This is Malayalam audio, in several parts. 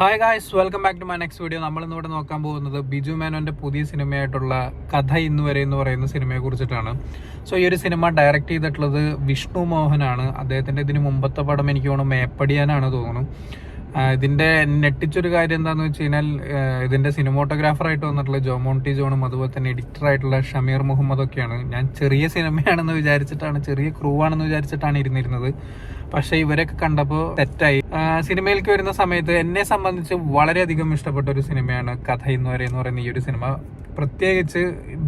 Hi guys, welcome back to my next video. നമ്മളിന്നിവിടെ നോക്കാൻ പോകുന്നത് ബിജു മേനോന്റെ പുതിയ സിനിമയായിട്ടുള്ള കഥ ഇന്ന് വരെ എന്ന് പറയുന്ന സിനിമയെ കുറിച്ചിട്ടാണ്. സോ ഈ ഒരു സിനിമ ഡയറക്റ്റ് ചെയ്തിട്ടുള്ളത് വിഷ്ണു മോഹനാണ്. അദ്ദേഹത്തിന്റെ ഇതിന് മുമ്പത്തെ പടം എനിക്ക് തോന്നുന്നു മേപ്പടിയാനാണ് തോന്നുന്നു. ഇതിന്റെ നെട്ടിച്ചൊരു കാര്യം എന്താണെന്ന് വെച്ച് കഴിഞ്ഞാൽ ഇതിന്റെ സിനിമോട്ടോഗ്രാഫറായിട്ട് വന്നിട്ടുള്ള ജോമോണ്ടി ജോണും അതുപോലെ തന്നെ എഡിറ്റർ ആയിട്ടുള്ള ഷമീർ മുഹമ്മദൊക്കെയാണ്. ഞാൻ ചെറിയ സിനിമയാണെന്ന് വിചാരിച്ചിട്ടാണ്, ചെറിയ ക്രൂ ആണെന്ന് വിചാരിച്ചിട്ടാണ് ഇരുന്നിരുന്നത്. പക്ഷെ ഇവരൊക്കെ കണ്ടപ്പോൾ തെറ്റായി. സിനിമയിലേക്ക് വരുന്ന സമയത്ത് എന്നെ സംബന്ധിച്ച് വളരെയധികം ഇഷ്ടപ്പെട്ട ഒരു സിനിമയാണ് കഥ ഇന്ന് വരെ എന്ന് പറയുന്ന ഈ ഒരു സിനിമ. പ്രത്യേകിച്ച്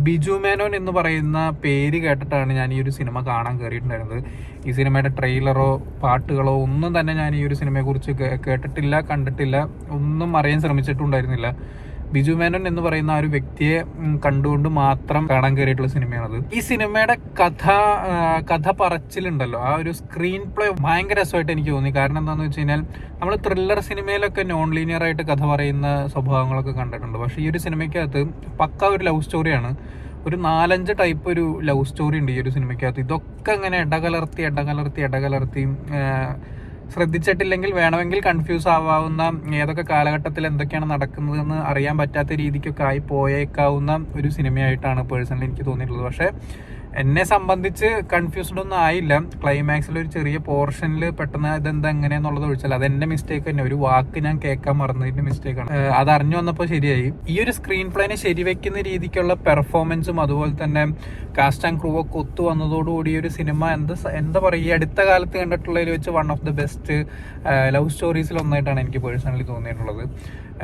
ബിജു മേനോൻ എന്ന് പറയുന്ന പേര് കേട്ടിട്ടാണ് ഞാൻ ഈ ഒരു സിനിമ കാണാൻ കയറിയിട്ടുണ്ടായിരുന്നത്. ഈ സിനിമയുടെ ട്രെയിലറോ പാട്ടുകളോ ഒന്നും തന്നെ ഞാൻ ഈ ഒരു സിനിമയെ കുറിച്ച് കേട്ടിട്ടില്ല, കണ്ടിട്ടില്ല, ഒന്നും അറിയാൻ ശ്രമിച്ചിട്ടുണ്ടായിരുന്നില്ല. ബിജു മേനോൻ എന്ന് പറയുന്ന ആ ഒരു വ്യക്തിയെ കണ്ടുകൊണ്ട് മാത്രം കാണാൻ കയറിയിട്ടുള്ള സിനിമയാണത്. ഈ സിനിമയുടെ കഥ പറച്ചിലുണ്ടല്ലോ, ആ ഒരു സ്ക്രീൻ പ്ലേ ഭയങ്കര രസമായിട്ട് എനിക്ക് തോന്നി. കാരണം എന്താണെന്ന് വെച്ച് കഴിഞ്ഞാൽ നമ്മൾ ത്രില്ലർ സിനിമയിലൊക്കെ നോൺ ലീനിയർ ആയിട്ട് കഥ പറയുന്ന സ്വഭാവങ്ങളൊക്കെ കണ്ടിട്ടുണ്ട്. പക്ഷേ ഈ ഒരു സിനിമയ്ക്കകത്ത് പക്ക ഒരു ലവ് സ്റ്റോറിയാണ്. ഒരു 4-5 ടൈപ്പ് ഒരു ലവ് സ്റ്റോറി ഉണ്ട് ഈ ഒരു സിനിമയ്ക്കകത്ത്. ഇതൊക്കെ ഇങ്ങനെ ഇടകലർത്തി ശ്രദ്ധിച്ചിട്ടില്ലെങ്കിൽ വേണമെങ്കിൽ കൺഫ്യൂസ് ആവാവുന്ന, ഏതൊക്കെ കാലഘട്ടത്തിൽ എന്തൊക്കെയാണ് നടക്കുന്നതെന്ന് അറിയാൻ പറ്റാത്ത രീതിക്കൊക്കെ ആയി പോയേക്കാവുന്ന ഒരു സിനിമയായിട്ടാണ് പേഴ്സണലി എനിക്ക് തോന്നിയിട്ടുള്ളത്. പക്ഷേ എന്നെ സംബന്ധിച്ച് കൺഫ്യൂസ്ഡ് ഒന്നും ആയില്ല. ക്ലൈമാക്സിൽ ഒരു ചെറിയ പോർഷനിൽ പെട്ടെന്ന് ഇതെന്താ എങ്ങനെയാന്നുള്ളത് ഒഴിച്ചാൽ അതെന്റെ മിസ്റ്റേക്ക് തന്നെ. ഒരു വാക്ക് ഞാൻ കേൾക്കാൻ മറന്നതിന്റെ മിസ്റ്റേക്കാണ്. അത് അറിഞ്ഞു വന്നപ്പോൾ ശരിയായി. ഈ ഒരു സ്ക്രീൻ പ്ലേനെ ശരിവെക്കുന്ന രീതിക്കുള്ള പെർഫോമൻസും അതുപോലെ തന്നെ കാസ്റ്റ് ആൻഡ് ക്രൂ ഒക്കെ ഒത്തു വന്നതോടുകൂടി ഒരു സിനിമ എന്താ പറയുക, ഈ അടുത്ത കാലത്ത് കണ്ടിട്ടുള്ളതിൽ വെച്ച് one of the best love സ്റ്റോറീസിൽ ഒന്നായിട്ടാണ് എനിക്ക് പേഴ്സണലി തോന്നിയിട്ടുള്ളത്.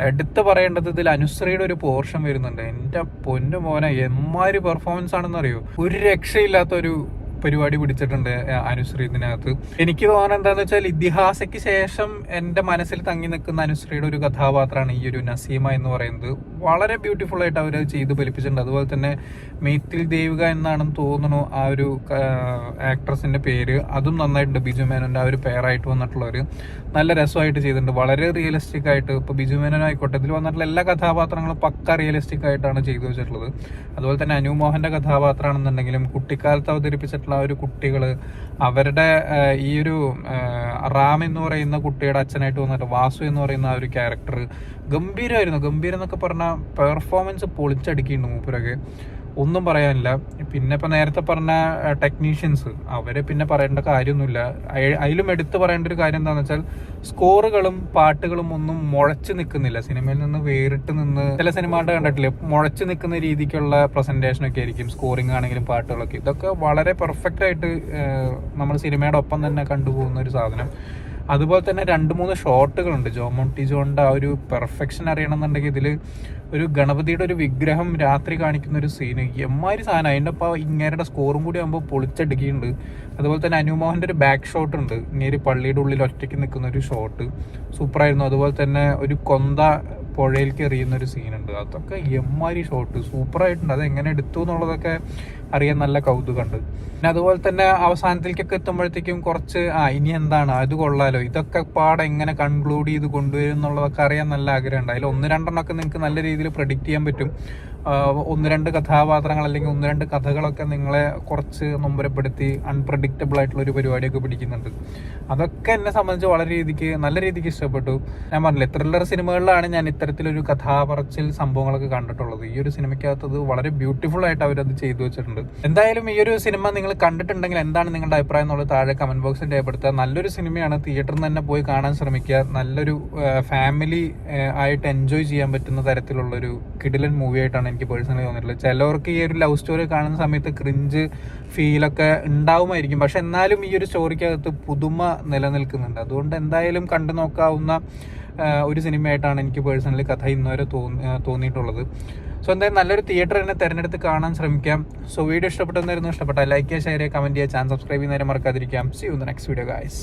എടുത്ത് പറയേണ്ടത് ഇതിൽ അനുശ്രീയുടെ ഒരു പോർഷൻ വരുന്നുണ്ട്. എന്റെ പൊന്നു മോനെ, എമ്മാതിരി പെർഫോമൻസ് ആണെന്ന് അറിയോ. ഒരു രക്ഷയില്ലാത്ത ഒരു പരിപാടി പിടിച്ചിട്ടുണ്ട് അനുശ്രീ ഇതിനകത്ത്. എനിക്ക് തോന്നുന്നത് എന്താന്ന് വെച്ചാൽ ഇതിഹാസയ്ക്ക് ശേഷം എന്റെ മനസ്സിൽ തങ്ങി നിൽക്കുന്ന അനുശ്രീയുടെ ഒരു കഥാപാത്രമാണ് ഈ ഒരു നസീമ എന്ന് പറയുന്നത്. വളരെ ബ്യൂട്ടിഫുൾ ആയിട്ട് അവർ ചെയ്ത് ഫലിപ്പിച്ചിട്ടുണ്ട്. അതുപോലെ തന്നെ മെയ്ത്തിൽ ദേവിക എന്നാണെന്ന് തോന്നുന്നു ആ ഒരു ആക്ട്രസിന്റെ പേര്. അതും നന്നായിട്ടുണ്ട്. ബിജു മേനോന്റെ ആ ഒരു പെയറായിട്ട് വന്നിട്ടുള്ളവര് നല്ല രസമായിട്ട് ചെയ്തിട്ടുണ്ട്. വളരെ റിയലിസ്റ്റിക് ആയിട്ട്. ഇപ്പൊ ബിജു മേനോൻ ആയിക്കോട്ടെ, ഇതിൽ വന്നിട്ടുള്ള എല്ലാ കഥാപാത്രങ്ങളും പക്ക റിയലിസ്റ്റിക് ആയിട്ടാണ് ചെയ്തു വെച്ചിട്ടുള്ളത്. അതുപോലെ തന്നെ അനുമോഹന്റെ കഥാപാത്രമാണെന്നുണ്ടെങ്കിലും കുട്ടിക്കാലത്ത് അവതരിപ്പിച്ചിട്ടുള്ള ആ ഒരു കുട്ടികള്, അവരുടെ ഈ ഒരു റാം എന്ന് പറയുന്ന കുട്ടിയുടെ അച്ഛനായിട്ട് വന്നിട്ട് വാസു എന്ന് പറയുന്ന ആ ഒരു ക്യാരക്ടർ ഗംഭീരം എന്നൊക്കെ പറഞ്ഞ പെർഫോമൻസ് പൊളിച്ചടുക്കിയിട്ടുണ്ട് മൂപ്പരൊക്കെ. ഒന്നും പറയാനില്ല. പിന്നെ ഇപ്പം നേരത്തെ പറഞ്ഞ ടെക്നീഷ്യൻസ്, അവരെ പിന്നെ പറയേണ്ട കാര്യമൊന്നുമില്ല. അതിലും എടുത്തു പറയേണ്ട ഒരു കാര്യം എന്താണെന്ന് വെച്ചാൽ സ്കോറുകളും പാട്ടുകളും ഒന്നും മുഴച്ചു നിൽക്കുന്നില്ല. സിനിമയിൽ നിന്ന് വേറിട്ട് നിന്ന് ചില സിനിമകളുടെ കണ്ടിട്ടില്ലേ, മുഴച്ചു നിൽക്കുന്ന രീതിക്കുള്ള പ്രസന്റേഷനൊക്കെ ആയിരിക്കും സ്കോറിംഗ് ആണെങ്കിലും പാട്ടുകളൊക്കെ. ഇതൊക്കെ വളരെ പെർഫെക്റ്റ് ആയിട്ട് നമ്മൾ സിനിമയുടെ ഒപ്പം തന്നെ കണ്ടുപോകുന്ന ഒരു സാധനം. അതുപോലെ തന്നെ 2-3 ഷോട്ടുകളുണ്ട്. ജോമോണ്ടി ജോണിന്റെ ആ ഒരു പെർഫെക്ഷൻ അറിയണമെന്നുണ്ടെങ്കിൽ ഇതിൽ ഒരു ഗണപതിയുടെ ഒരു വിഗ്രഹം രാത്രി കാണിക്കുന്ന ഒരു സീന്, എമ്മാതിരി സാധനം. അതിൻ്റെ ഒപ്പം ഇങ്ങേരുടെ സ്കോറും കൂടി ആകുമ്പോൾ പൊളിച്ചടുക്കിയിട്ടുണ്ട്. അതുപോലെ തന്നെ അനുമോഹന്റെ ഒരു ബാക്ക് ഷോട്ട് ഉണ്ട്, ഇങ്ങേര് പള്ളിയുടെ ഉള്ളിൽ ഒറ്റയ്ക്ക് നിൽക്കുന്ന ഒരു ഷോട്ട് സൂപ്പറായിരുന്നു. അതുപോലെ തന്നെ ഒരു കൊന്ത പുഴയിലേക്ക് എറിയുന്ന ഒരു സീനുണ്ട്. അതൊക്കെ എമ്മാതിരി ഷോട്ട് സൂപ്പറായിട്ടുണ്ട്. അത് എങ്ങനെ എടുത്തു എന്നുള്ളതൊക്കെ അറിയാൻ നല്ല കൗതുകമുണ്ട്. പിന്നെ അതുപോലെ തന്നെ അവസാനത്തിലേക്കൊക്കെ എത്തുമ്പോഴത്തേക്കും കുറച്ച് ഇനി എന്താണ്, അത് കൊള്ളാലോ, ഇതൊക്കെ പാടെ എങ്ങനെ കൺക്ലൂഡ് ചെയ്ത് കൊണ്ടുവരും എന്നുള്ളതൊക്കെ അറിയാൻ നല്ല ആഗ്രഹമുണ്ട്. അതിൽ 1-2 നിങ്ങൾക്ക് നല്ല രീതിയിൽ പ്രെഡിക്റ്റ് ചെയ്യാൻ പറ്റും. 1-2 കഥാപാത്രങ്ങൾ അല്ലെങ്കിൽ 1-2 കഥകളൊക്കെ നിങ്ങളെ കുറച്ച് നൊമ്പരപ്പെടുത്തി അൺപ്രഡിക്റ്റബിൾ ആയിട്ടുള്ള ഒരു പരിപാടിയൊക്കെ പിടിക്കുന്നുണ്ട്. അതൊക്കെ എന്നെ സംബന്ധിച്ച് നല്ല രീതിക്ക് ഇഷ്ടപ്പെട്ടു. ഞാൻ പറഞ്ഞില്ലേ, ത്രില്ലർ സിനിമകളിലാണ് ഞാൻ ഇത്തരത്തിലൊരു കഥാപറച്ചിൽ സംഭവങ്ങളൊക്കെ കണ്ടിട്ടുള്ളത്. ഈ ഒരു സിനിമയ്ക്കകത്തത് വളരെ ബ്യൂട്ടിഫുൾ ആയിട്ട് അവരത് ചെയ്തു വെച്ചിട്ടുണ്ട്. എന്തായാലും ഈ ഒരു സിനിമ നിങ്ങൾ കണ്ടിട്ടുണ്ടെങ്കിൽ എന്താണ് നിങ്ങളുടെ അഭിപ്രായം എന്നുള്ളത് താഴെ കമന്റ് ബോക്സിൽ രേഖപ്പെടുത്തുക. നല്ലൊരു സിനിമയാണ്, തിയേറ്ററിൽ നിന്ന് തന്നെ പോയി കാണാൻ ശ്രമിക്കുക. നല്ലൊരു ഫാമിലി ആയിട്ട് എൻജോയ് ചെയ്യാൻ പറ്റുന്ന തരത്തിലുള്ളൊരു കിടിലൻ മൂവി ആയിട്ടാണ് എനിക്ക് പേഴ്സണലി തോന്നിയിട്ടുള്ളത്. ചിലവർക്ക് ഈ ഒരു ലവ് സ്റ്റോറി കാണുന്ന സമയത്ത് ക്രിഞ്ച് ഫീലൊക്കെ ഉണ്ടാവുമായിരിക്കും. പക്ഷെ എന്നാലും ഈ ഒരു സ്റ്റോറിക്കകത്ത് പുതുമ നിലനിൽക്കുന്നുണ്ട്. അതുകൊണ്ട് എന്തായാലും കണ്ടു നോക്കാവുന്ന ഒരു സിനിമയായിട്ടാണ് എനിക്ക് പേഴ്സണലി കഥ ഇന്നുവരെ തോന്നിയിട്ടുള്ളത്. സോ എന്തായാലും നല്ലൊരു തിയേറ്റർ തന്നെ തിരഞ്ഞെടുത്ത് കാണാൻ ശ്രമിക്കാം. സോ വീഡിയോ ഇഷ്ടപ്പെട്ടെന്നായിരുന്നു. ഇഷ്ടപ്പെട്ടാൽ ലൈക്ക് ചെയ്യുക, ഷെയർ ചെയ്യുക, കമന്റ് ചെയ്യുക, ചാനൽ സബ്സ്ക്രൈബ് ചെയ്യുന്നവരെ മറക്കാതിരിക്കാം. See you in the next video guys.